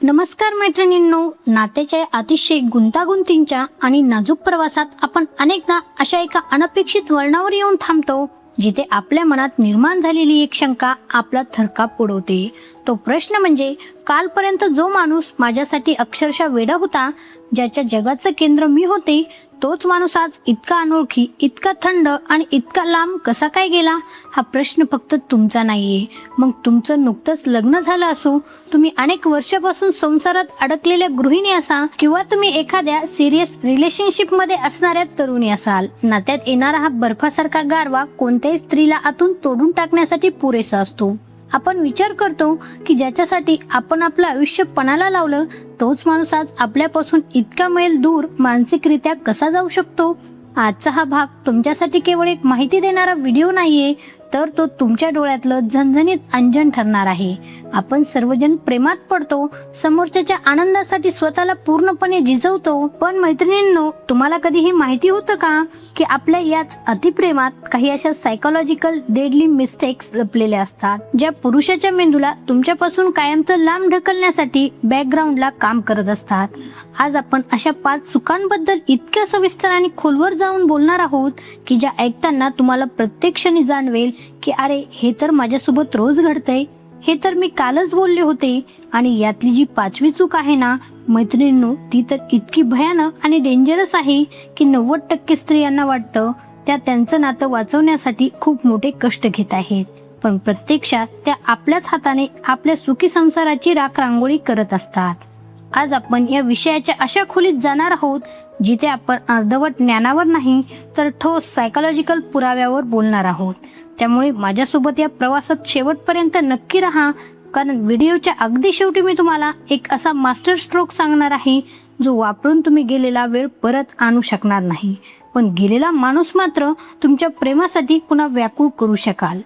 नमस्कार मैत्रिणींनो, नात्याच्या अतिशय गुंतागुंतीच्या आणि नाजूक प्रवासात आपण अनेकदा अशा एका अनपेक्षित वळणावर येऊन थांबतो जिथे आपल्या मनात निर्माण झालेली एक शंका आपला थरकाप उडवते. तो प्रश्न म्हणजे, कालपर्यंत जो माणूस माझ्यासाठी अक्षरशः वेडा होता, ज्याच्या जगाचं केंद्र मी होते, तोच माणूस आज इतका अनोळखी, इतका थंड आणि इतका लांब कसा काय गेला? हा प्रश्न फक्त तुमचा नाहीये. मग तुमचं नुकतंच लग्न झालं असो, तुम्ही अनेक वर्षापासून संसारात अडकलेल्या गृहिणी असा, किंवा तुम्ही एखाद्या सिरियस रिलेशनशिप मध्ये असणाऱ्या तरुणी असाल, नात्यात येणारा हा बर्फासारखा गारवा कोणत्याही स्त्रीला आतून तोडून टाकण्यासाठी पुरेसा असतो. आपण विचार करतो की ज्याच्यासाठी आपण आपलं आयुष्य पणाला लावलं, तोच माणूस आज आपल्यापासून इतका मैल दूर मानसिकरित्या कसा जाऊ शकतो? आजचा हा भाग तुमच्यासाठी केवळ एक माहिती देणारा व्हिडिओ नाहीये, तर तो तुमच्या डोळ्यातलं झणझणीत अंजन ठरणार आहे. आपण सर्वजण प्रेमात पडतो, समोरच्याच्या आनंदासाठी स्वतःला पूर्णपणे झिजवतो, पण मैत्रिणींनो, तुम्हाला कधी हे माहिती होतं का की आपल्या याच अतिप्रेमात काही अशा सायकोलॉजिकल डेडली मिस्टेक्स लपलेल्या असतात, ज्या पुरुषाच्या मेंदूला तुमच्यापासून कायमचं लांब ढकलण्यासाठी बॅकग्राऊंडला काम करत असतात. आज आपण अशा 5 चुकांबद्दल इतक्या सविस्तर आणि खोलवर जाऊन बोलणार आहोत की ज्या ऐकताना तुम्हाला प्रत्येक क्षणी जाणवेल की अरे, हे तर माझ्यासोबत रोज घडतंय, हे तर मी कालच बोलले होते. आणि यातली जी 5वी चूक आहे ना मैत्रिणींनो, ती तर इतकी भयानक आणि डेंजरस आहे की 90% स्त्रियांना वाटतं त्या त्यांचं नातं वाचवण्यासाठी खूप मोठे कष्ट घेत आहेत, पण प्रत्यक्षात त्या आपल्याच हाताने आपल्या सुखी संसाराची राखरांगोळी करत असतात. आज आपण या विषयाच्या अशा खोलीत जाणार आहोत जिथे आपण अर्धवट ज्ञानावर नाही, तर ठोस सायकोलॉजिकल पुराव्यावर बोलणार आहोत. त्यामुळे माझ्यासोबत या प्रवासात शेवटपर्यंत नक्की राहा, कारण व्हिडिओच्या अगदी शेवटी मी तुम्हाला एक असा मास्टर स्ट्रोक सांगणार आहे जो वापरून तुम्ही गेलेला वेळ परत आणू शकणार नाही, पण गेलेला माणूस मात्र तुमच्या प्रेमासाठी पुन्हा व्याकुळ करू शकाल.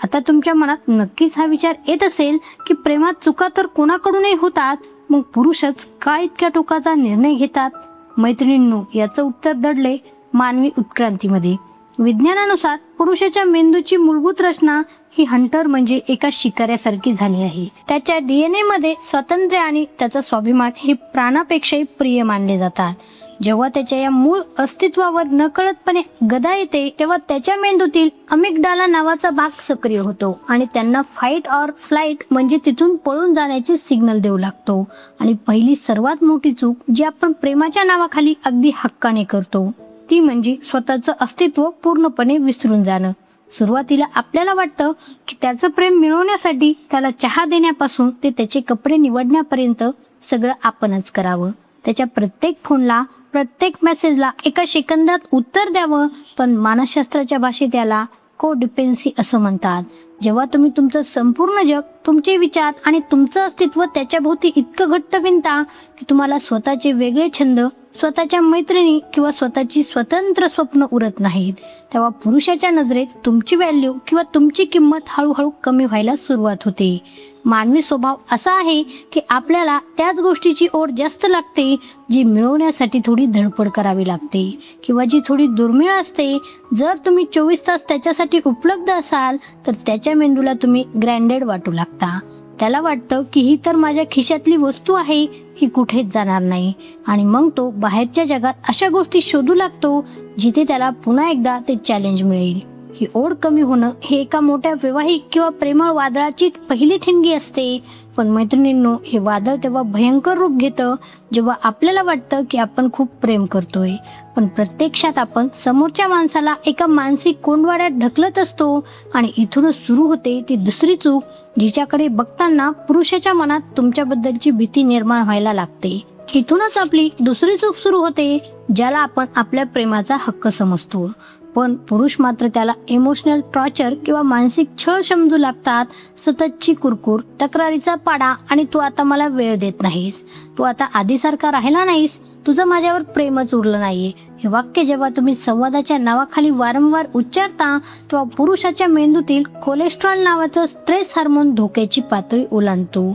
आता तुमच्या मनात नक्कीच हा विचार येत असेल की प्रेमात चुका तर कोणाकडूनही होतात, मग पुरुषच का इतक्या टोकाचा निर्णय घेतात? मैत्रिणींनो, याचं उत्तर दडले मानवी उत्क्रांतीमध्ये. विज्ञानानुसार पुरुषाच्या मेंदूची मूलभूत रचना ही हंटर म्हणजे एका शिकाऱ्यासारखी झाली आहे. त्याच्या DNA मध्ये स्वातंत्र्य आणि त्याचा स्वाभिमान हे प्राणापेक्षाही प्रिय मानले जातात. जेव्हा त्याच्या या मूळ अस्तित्वावर नकळतपणे गदा येते, तेव्हा त्याच्या मेंदूतील अमिगडाला नावाचा भाग सक्रिय होतो आणि त्यांना फाईट ऑर फ्लाईट म्हणजे तिथून पळून जाण्याचे सिग्नल देऊ लागतो. आणि पहिली सर्वात मोठी चूक जी आपण प्रेमाच्या नावाखाली अगदी हक्काने करतो, ती म्हणजे स्वतःचं अस्तित्व पूर्णपणे विसरून जाणं. सुरुवातीला आपल्याला वाटतं की त्याचं प्रेम मिळवण्यासाठी त्याला चहा देण्यापासून ते त्याचे कपडे निवडण्यापर्यंत सगळं आपणच करावं. त्याच्या प्रत्येक फोनला, प्रत्येक मेसेजला एका सेकंदात उत्तर द्यावं. पण मानसशास्त्राच्या भाषेत याला कोडिपेन्सी असं म्हणतात. जेव्हा तुम्ही तुमचं संपूर्ण जग, तुमचे विचार आणि तुमचं अस्तित्व त्याच्याभोवती इतकं घट्ट विणता की तुम्हाला स्वतःचे वेगळे छंद, स्वतःच्या मैत्रिणी किंवा स्वतःची स्वतंत्र स्वप्न उरत नाहीत, तेव्हा पुरुषाच्या नजरेत तुमची व्हॅल्यू किंवा तुमची किंमत हळूहळू कमी व्हायला सुरुवात होते. मानवी स्वभाव असा आहे की आपल्याला त्याच गोष्टीची ओढ जास्त लागते जी मिळवण्यासाठी थोडी धडपड करावी लागते किंवा जी थोडी दुर्मिळ असते. जर तुम्ही 24 तास त्याच्यासाठी उपलब्ध असाल तर त्याच्या मेंदूला तुम्ही ग्रँडेड वाटू लागता. त्याला वाटतं की ही तर माझ्या खिशातली वस्तू आहे, ही कुठेच जाणार नाही. आणि मग तो बाहेरच्या जगात अशा गोष्टी शोधू लागतो जिथे त्याला पुन्हा एकदा ते चॅलेंज मिळेल. ही ओढ कमी होणं हे एका मोठ्या वैवाहिक किंवा प्रेमळ वादळाची पहिली ठिणगी असते. पण मैत्रिणींनो, हे वादळ तेव्हा भयंकर रूप घेतं जेव्हा आपल्याला वाटतं की आपण खूप प्रेम करतोय, पण प्रत्यक्षात आपण समोरच्या माणसाला एका मानसिक कोंडवाड्यात ढकलत असतो. आणि इथूनच सुरू होते ती दुसरी चूक, जिच्याकडे बघताना पुरुषाच्या मनात तुमच्याबद्दलची भीती निर्माण व्हायला लागते. इथूनच आपली दुसरी चूक सुरू होते, ज्याला आपण आपल्या प्रेमाचा हक्क समजतो, पण पुरुष मात्र त्याला इमोशनल टॉर्चर किंवा मानसिक छळ समजू लागतात. सततची कुरकुर, तक्रारीचा पाडा आणि तू आता मला वेळ देत नाहीस, तू आता आधीसारखा राहिला नाहीस, तुझं माझ्यावर प्रेमच उरलं नाहीये, हे वाक्य जेव्हा तुम्ही संवादाच्या नावाखाली वारंवार उच्चारता, तेव्हा पुरुषाच्या मेंदूतील कोलेस्ट्रॉल नावाचं स्ट्रेस हार्मोन धोक्याची पातळी ओलांडतो.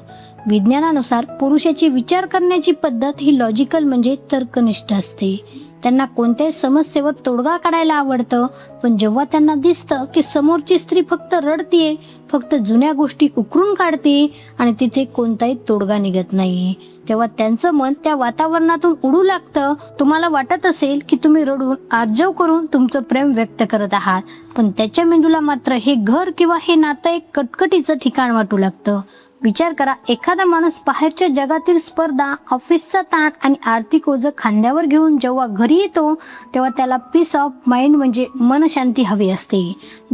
विज्ञानानुसार पुरुषाची विचार करण्याची पद्धत ही लॉजिकल म्हणजे तर्कनिष्ठ असते. त्यांना कोणत्याही समस्येवर तोडगा काढायला आवडतं, पण जेव्हा त्यांना दिसतं की समोरची स्त्री फक्त रडतीये, फक्त जुन्या गोष्टी उकरून काढते आणि तिथे कोणताही तोडगा निघत नाही, तेव्हा त्यांचं मन त्या वातावरणातून उडू लागतं. तुम्हाला वाटत असेल की तुम्ही रडून आर्जव करून तुमचं प्रेम व्यक्त करत आहात, पण त्याच्या मेंदूला मात्र हे घर किंवा हे नातं एक कटकटीचं ठिकाण वाटू लागतं. विचार करा, एखादा माणूस बाहेरच्या जगातील स्पर्धा, ऑफिसचा ताण आणि आर्थिक ओझं खांद्यावर घेऊन जेव्हा घरी येतो, तेव्हा त्याला पीस ऑफ माइंड म्हणजे मनशांती हवी असते.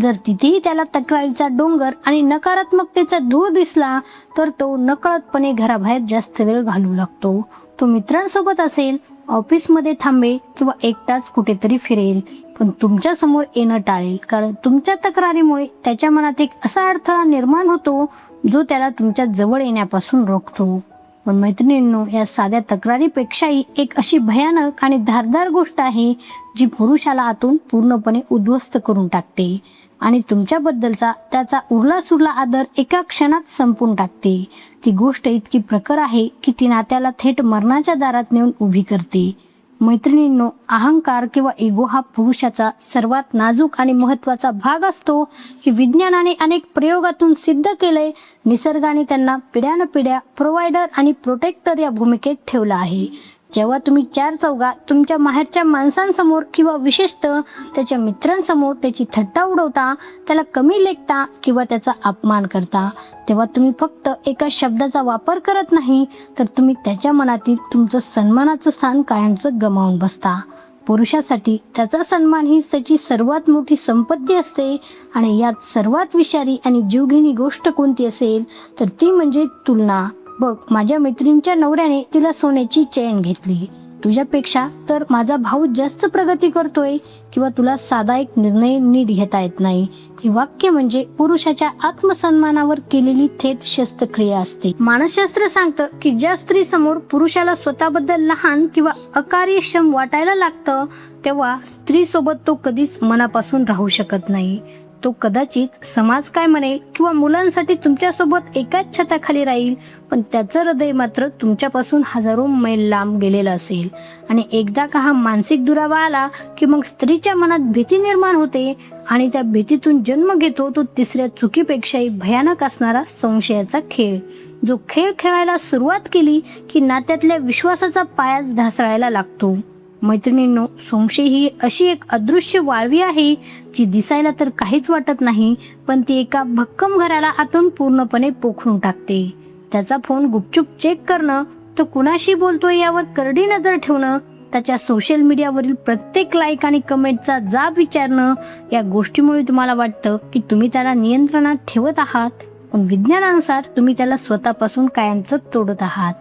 जर तिथेही त्याला तक्रारीचा डोंगर आणि नकारात्मकतेचा धूळ दिसला, तर तो नकळतपणे घराबाहेर जास्त वेळ घालवू लागतो. तो मित्रांसोबत असेल, ऑफिसमध्ये थांबेल किंवा एकटाच कुठेतरी फिरेल, पण तुमच्या समोर येणं टाळेल, कारण तुमच्या तक्रारीमुळे त्याच्या मनात एक असा अडथळा निर्माण होतो जो त्याला तुमच्या जवळ येण्यापासून रोखतो. पण मैत्रिणींनो, या साध्या तक्रारीपेक्षाही एक अशी भयानक आणि धारदार गोष्ट आहे जी पुरुषाला आतून पूर्णपणे उद्ध्वस्त करून टाकते आणि तुमच्याबद्दलचा त्याचा उरला सुरला आदर एका क्षणात संपून टाकते. ती गोष्ट इतकी प्रखर आहे की ती नात्याला थेट मरणाच्या दारात नेऊन उभी करते. मैत्रिणींनो, अहंकार किंवा इगो हा पुरुषाचा सर्वात नाजूक आणि महत्त्वाचा भाग असतो. हे विज्ञानाने अनेक प्रयोगातून सिद्ध केले. निसर्गाने त्यांना पिढ्यानपिढ्या प्रोव्हायडर आणि प्रोटेक्टर या भूमिकेत ठेवलं आहे. जेव्हा तुम्ही चार चौघात तुमच्या माहेरच्या माणसांसमोर किंवा विशेषतः त्याच्या मित्रांसमोर त्याची थट्टा उडवता, त्याला कमी लेखता किंवा त्याचा अपमान करता, तेव्हा तुम्ही फक्त एका शब्दाचा वापर करत नाही, तर तुम्ही त्याच्या मनातील तुमचं सन्मानाचं स्थान कायमचं गमावून बसता. पुरुषासाठी त्याचा सन्मान ही त्याची सर्वात मोठी संपत्ती असते आणि यात सर्वात विषारी आणि जीवघेणी गोष्ट कोणती असेल तर ती म्हणजे तुलना. बघ, माझ्या मैत्रिणीच्या नवऱ्याने तिला सोन्याची चेन घेतली, तुझ्यापेक्षा तर माझा भाऊ जास्त प्रगती करतोय, किंवा तुला साधा एक निर्णय नीट घेता येत नाही. ही वाक्य म्हणजे पुरुषाच्या आत्मसन्मानावर केलेली थेट शस्त्रक्रिया असते. मानसशास्त्र सांगतं की ज्या स्त्री समोर पुरुषाला स्वतःबद्दल लहान किंवा अकार्यक्षम वाटायला लागतं, तेव्हा स्त्रीसोबत तो कधीच मनापासून राहू शकत नाही. तो कदाचित समाज काय म्हणेल किंवा मुलांसाठी तुमच्यासोबत एकाच छताखाली राहील, पण त्याचं हृदय मात्र तुमच्यापासून हजारो मैल लांब गेलेलं असेल. आणि एकदा का हा मानसिक दुरावा आला की मग स्त्रीच्या मनात भीती निर्माण होते आणि त्या भीतीतून जन्म घेतो तो तिसऱ्या चुकीपेक्षाही भयानक असणारा संशयाचा खेळ. जो खेळ खेळायला सुरुवात केली की नात्यातल्या विश्वासाचा पायाच ढासळायला लागतो. मैत्रिणींनो, संशय ही अशी एक अदृश्य वाळवी आहे जी दिसायला तर काहीच वाटत नाही, पण ती एका भक्कम घराला आतून पूर्णपणे पोखरून टाकते. त्याचा फोन गुपचूप चेक करणं, तो कुणाशी बोलतोय यावर करडी नजर ठेवणं, त्याच्या सोशल मीडियावरील प्रत्येक लाईक आणि कमेंटचा जाब विचारणं, या गोष्टीमुळे तुम्हाला वाटतं की तुम्ही त्याला नियंत्रणात ठेवत आहात, पण विज्ञानानुसार तुम्ही त्याला स्वतःपासून कायमचं तोडत आहात.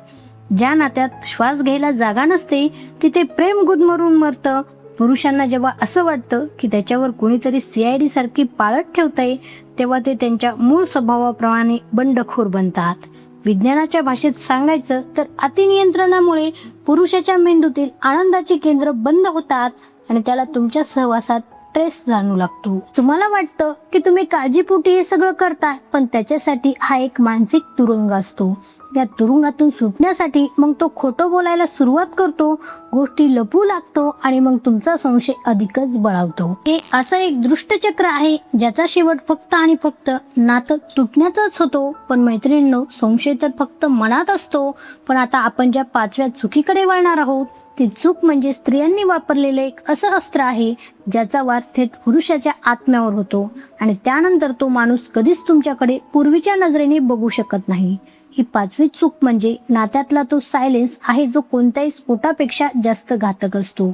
ज्या नात्यात श्वास घ्यायला जागा नसते तिथे प्रेम गुदमरून मरतं. पुरुषांना जेव्हा असं वाटतं की त्याच्यावर कोणीतरी CID सारखी पाळत ठेवतंय, तेव्हा ते त्यांच्या मूळ स्वभावाप्रमाणे बंडखोर बनतात. विज्ञानाच्या भाषेत सांगायचं तर अतिनियंत्रणामुळे पुरुषाच्या मेंदूतील आनंदाचे केंद्र बंद होतात आणि त्याला तुमच्या सहवासात स्ट्रेस जाणू लागतो. तुम्हाला वाटतं की तुम्ही काळजीपोटी हे सगळं करताय, पण त्याच्यासाठी हा एक मानसिक तुरुंग असतो. या तुरुंगातून सुटण्यासाठी मग तो खोटं बोलायला सुरुवात करतो, गोष्टी लपवू लागतो आणि मग तुमचा संशय अधिकच बळावतो. हे असं एक दृष्टचक्र आहे ज्याचा शेवट फक्त आणि फक्त नातं तुटण्यातच होतो. पण मैत्रिणींनो, संशय तर फक्त मनात असतो. पण आता आपण ज्या 5व्या चुकीकडे वळणार आहोत, ती चूक म्हणजे स्त्रियांनी वापरलेलं एक असं अस्त्र आहे ज्याचा वार थेट पुरुषाच्या आत्म्यावर होतो आणि त्यानंतर तो माणूस कधीच तुमच्याकडे पूर्वीच्या नजरेने बघू शकत नाही. ही 5वी चूक म्हणजे नात्यातला तो सायलेन्स आहे जो कोणत्याही स्फोटापेक्षा जास्त घातक असतो.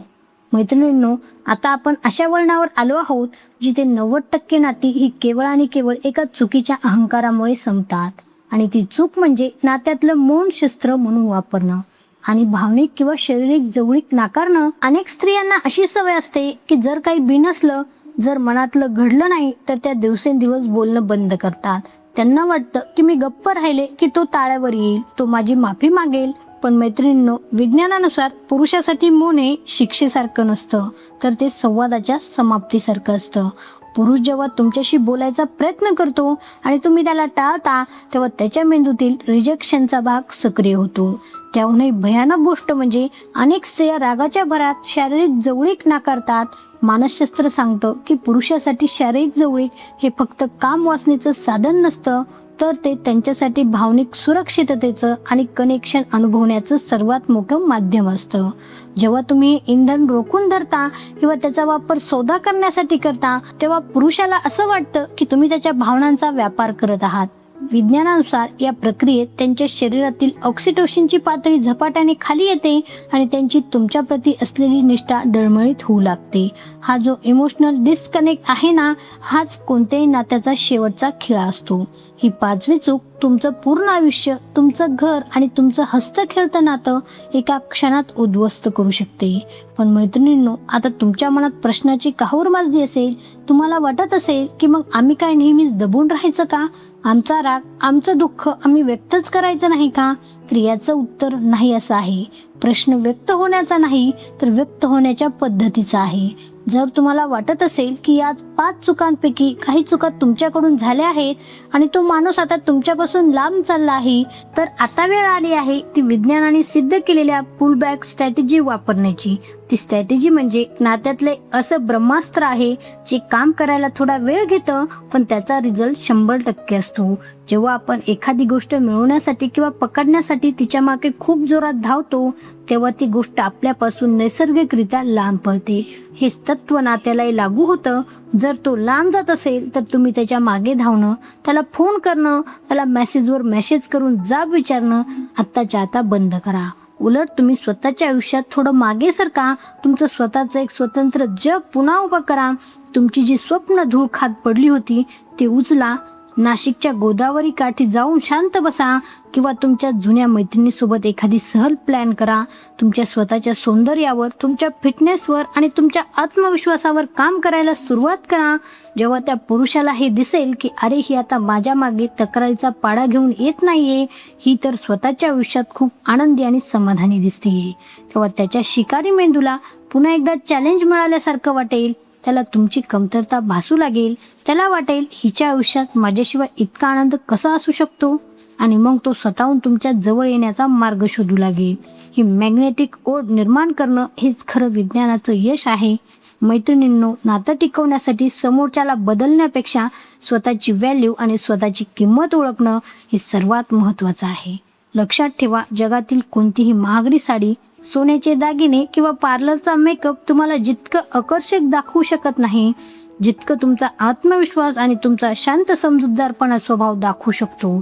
मैत्रिणींनो, आता आपण अशा वळणावर आलो आहोत जिथे 90% नाती ही केवळ आणि केवळ एका चुकीच्या अहंकारामुळे संपतात. आणि ती चूक म्हणजे नात्यातलं मौन शस्त्र म्हणून वापरणं आणि भावनिक किंवा शारीरिक जवळीक नाकारणं. अनेक स्त्रियांना अशी सवय असते की जर काही बिनसलं, जर मनातलं घडलं नाही, तर त्या दिवसेंदिवस बोलणं बंद करतात. त्यांना वाटतं की मी गप्प राहिले की तो ताळ्यावर येईल, तो माझी माफी मागेल. पण मैत्रिणींनो, विज्ञानानुसार पुरुषासाठी मौन हे शिक्षेसारखं नसतं, तर ते संवादाच्या समाप्तीसारखं असतं. पुरुष जेव्हा तुमच्याशी बोलायचा प्रयत्न करतो आणि तुम्ही त्याला टाळता, तेव्हा त्याच्या मेंदूतील रिजेक्शनचा भाग सक्रिय होतो. त्याहूनही भयानक गोष्ट म्हणजे अनेक स्त्रिया रागाच्या भरात शारीरिक जवळीक नाकारतात. मानसशास्त्र सांगतं की पुरुषासाठी शारीरिक जवळीक हे फक्त काम वासनेचं साधन नसतं, तर ते त्यांच्यासाठी भावनिक सुरक्षिततेचं आणि कनेक्शन अनुभवण्याचं सर्वात मोठं माध्यम असतं. जेव्हा तुम्ही इंधन रोखून धरता किंवा त्याचा वापर सौदा करण्यासाठी करता, तेव्हा पुरुषाला असं वाटतं की तुम्ही त्याच्या भावनांचा व्यापार करत आहात. विज्ञानानुसार या प्रक्रियेत त्यांच्या शरीरातील ऑक्सिटोसिनची पातळी झपाट्याने खाली येते आणि त्यांची तुमच्याप्रती असलेली निष्ठा डळमळीत होऊ लागते. हा जो इमोशनल डिस्कनेक्ट आहे ना, हाच कोणत्याही नात्याचा शेवटचा खिळा असतो. ही 5वी चूक तुमचं पूर्ण आयुष्य, तुमचं घर आणि तुमचं हस्तखेळतं नातं एका क्षणात उद्ध्वस्त करू शकते. पण मैत्रिणींनो, आता तुमच्या मनात प्रश्नाची काहूर माजली असेल. तुम्हाला वाटत असेल की मग आम्ही काय नेहमीच दबून राहायचं का? आमचा राग, आमचं दुःख आम्ही व्यक्तच करायचं नाही का? तर याचं उत्तर नाही असं आहे. प्रश्न व्यक्त होण्याचा नाही, तर व्यक्त होण्याच्या पद्धतीचा आहे. जर तुम्हाला वाटत असेल की या 5 चुकांपैकी काही चुका तुमच्याकडून झाल्या आहेत आणि तो माणूस आता तुमच्यापासून लांब चालला आहे, तर आता वेळ आली आहे ती विज्ञानाने सिद्ध केलेल्या पुल बॅक स्ट्रॅटेजी वापरण्याची. ती स्ट्रॅटेजी म्हणजे नात्यातले असं ब्रह्मास्त्र आहे जे काम करायला थोडा वेळ घेतं, पण त्याचा रिझल्ट 100% असतो. जेव्हा आपण एखादी गोष्ट मिळवण्यासाठी किंवा पकडण्यासाठी तिच्या मागे खूप जोरात धावतो, तेव्हा ती गोष्ट आपल्यापासून नैसर्गिकरित्या लांब पळते. हेच तत्व नात्यालाही लागू होतं. जर तो लांब जात असेल तर तुम्ही त्याच्या मागे धावणं, त्याला फोन करणं, त्याला मेसेजवर मेसेज करून जाब विचारणं आत्ताच्या आता बंद करा. उलट तुम्ही स्वतःच्या आयुष्यात थोडं मागे सरका. तुमचं स्वतःचं एक स्वतंत्र जग पुन्हा उभं करा. तुमची जी स्वप्न धूळ खात पडली होती ती उचला. नाशिकच्या गोदावरी काठी जाऊन शांत बसा किंवा तुमच्या जुन्या मैत्रिणीसोबत एखादी सहल प्लॅन करा. तुमच्या स्वतःच्या सौंदर्यावर, तुमच्या फिटनेसवर आणि तुमच्या आत्मविश्वासावर काम करायला सुरुवात करा. जेव्हा त्या पुरुषाला हे दिसेल की अरे, ही आता माझ्या मागे तक्रारीचा पाडा घेऊन येत नाहीये, ही तर स्वतःच्या आयुष्यात खूप आनंदी आणि समाधानी दिसतेय, तेव्हा त्याच्या शिकारी मेंदूला पुन्हा एकदा चॅलेंज मिळाल्यासारखं वाटेल. त्याला तुमची कमतरता भासू लागेल. त्याला वाटेल हिच्या आयुष्यात माझ्याशिवाय इतका आनंद कसा असू शकतो, आणि मग तो स्वतःहून तुमच्या जवळ येण्याचा मार्ग शोधू लागेल. ही मॅग्नेटिक ओढ निर्माण करणं हेच खरं विज्ञानाचं यश आहे. मैत्रिणींनो, नातं टिकवण्यासाठी समोरच्याला बदलण्यापेक्षा स्वतःची व्हॅल्यू आणि स्वतःची किंमत ओळखणं हे सर्वात महत्त्वाचं आहे. लक्षात ठेवा, जगातील कोणतीही महागडी साडी, सोन्याचे दागिने किंवा पार्लरचा मेकअप तुम्हाला जितकं आकर्षक दाखवू शकत नाही, जितकं तुमचा आत्मविश्वास आणि तुमचा शांत समजूतदारपणा स्वभाव दाखवू शकतो.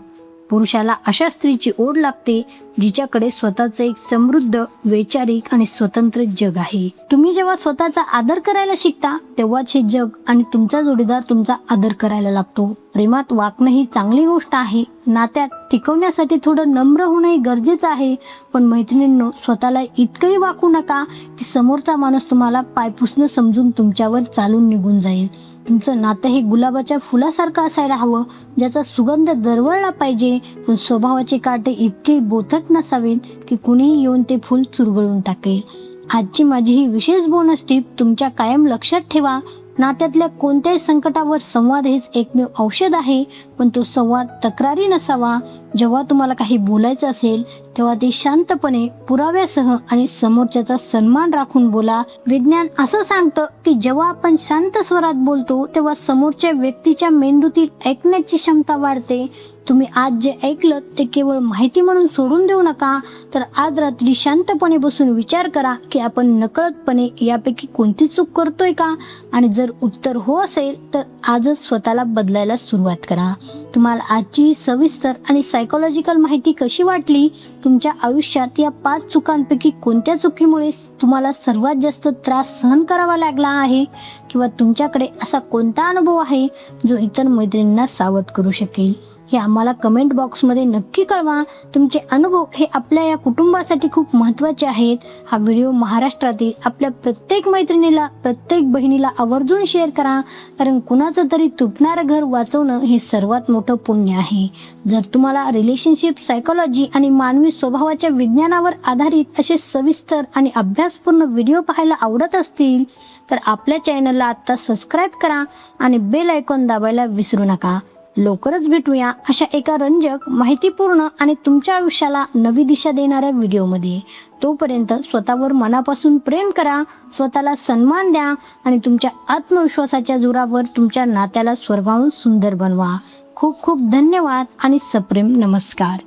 पुरुषाला अशा स्त्रीची ओढ लागते जिच्याकडे स्वतःचं एक समृद्ध, वैचारिक आणि स्वतंत्र जग आहे. तुम्ही जेव्हा स्वतःचा आदर करायला शिकता, तेव्हाच हे जग आणि तुमचा जोडीदार तुमचा आदर करायला लागतो. प्रेमात वागणं ही चांगली गोष्ट आहे. नात्यात टिकवण्यासाठी थोडं नम्र होणंही गरजेचं आहे. पण मैत्रिणींनो, स्वतःला इतकंही वाकू नका की समोरचा माणूस तुम्हाला पायपुसणं समजून तुमच्यावर चालून निघून जाईल. तुमचं नातं हे गुलाबाच्या फुलासारखं असायला हवं, ज्याचा सुगंध दरवळला पाहिजे, पण स्वभावाचे काटे इतके बोथट नसावेत की कुणीही येऊन ते फूल चुरगळून टाकेल. आजची माझी ही विशेष बोनस टिप तुमच्या कायम लक्षात ठेवा. नात्यातल्या कोणत्याही संकटावर संवाद हेच एकमेव औषध आहे, पण तो संवाद तक्रारी नसावा. जेव्हा तुम्हाला काही बोलायचं असेल तेव्हा ते शांतपणे, पुराव्यासह आणि समोरच्याचा सन्मान राखून बोला. विज्ञान असं सांगतं की जेव्हा आपण शांत स्वरात बोलतो तेव्हा समोरच्या व्यक्तीच्या मेंदूतील ऐकण्याची क्षमता वाढते. तुम्ही आज जे ऐकलं ते केवळ माहिती म्हणून सोडून देऊ नका, तर आज रात्री शांतपणे बसून विचार करा की आपण नकळतपणे यापैकी कोणती चूक करतोय का, आणि जर उत्तर हो असेल तर आजच स्वतःला बदलायला सुरुवात करा. तुम्हाला आजची सविस्तर आणि सायकोलॉजिकल माहिती कशी वाटली? तुमच्या आयुष्यात या 5 चुकांपैकी कोणत्या चुकीमुळे तुम्हाला सर्वात जास्त त्रास सहन करावा लागला आहे, किंवा तुमच्याकडे असा कोणता अनुभव आहे जो इतर मैत्रिणींना सावध करू शकेल? हे आम्हाला कमेंट बॉक्समध्ये नक्की कळवा. तुमचे अनुभव हे आपल्या या कुटुंबासाठी खूप महत्त्वाचे आहेत. हा व्हिडिओ महाराष्ट्रातील आपल्या प्रत्येक मैत्रिणीला, प्रत्येक बहिणीला आवर्जून शेअर करा, कारण कुणाचं तरी तुटणारं घर वाचवणं हे सर्वात मोठं पुण्य आहे. जर तुम्हाला रिलेशनशिप सायकोलॉजी आणि मानवी स्वभावाच्या विज्ञानावर आधारित असे सविस्तर आणि अभ्यासपूर्ण व्हिडिओ पाहायला आवडत असतील तर आपल्या चॅनलला आत्ता सबस्क्राईब करा आणि बेल आयकॉन दाबायला विसरू नका. लवकरच भेटूया अशा एका रंजक, माहितीपूर्ण आणि तुमच्या आयुष्याला नवी दिशा देणाऱ्या व्हिडिओमध्ये. तोपर्यंत स्वतःवर मनापासून प्रेम करा, स्वतःला सन्मान द्या आणि तुमच्या आत्मविश्वासाच्या जोरावर तुमच्या नात्याला स्वर्गाहून सुंदर बनवा. खूप खूप धन्यवाद आणि सप्रेम नमस्कार.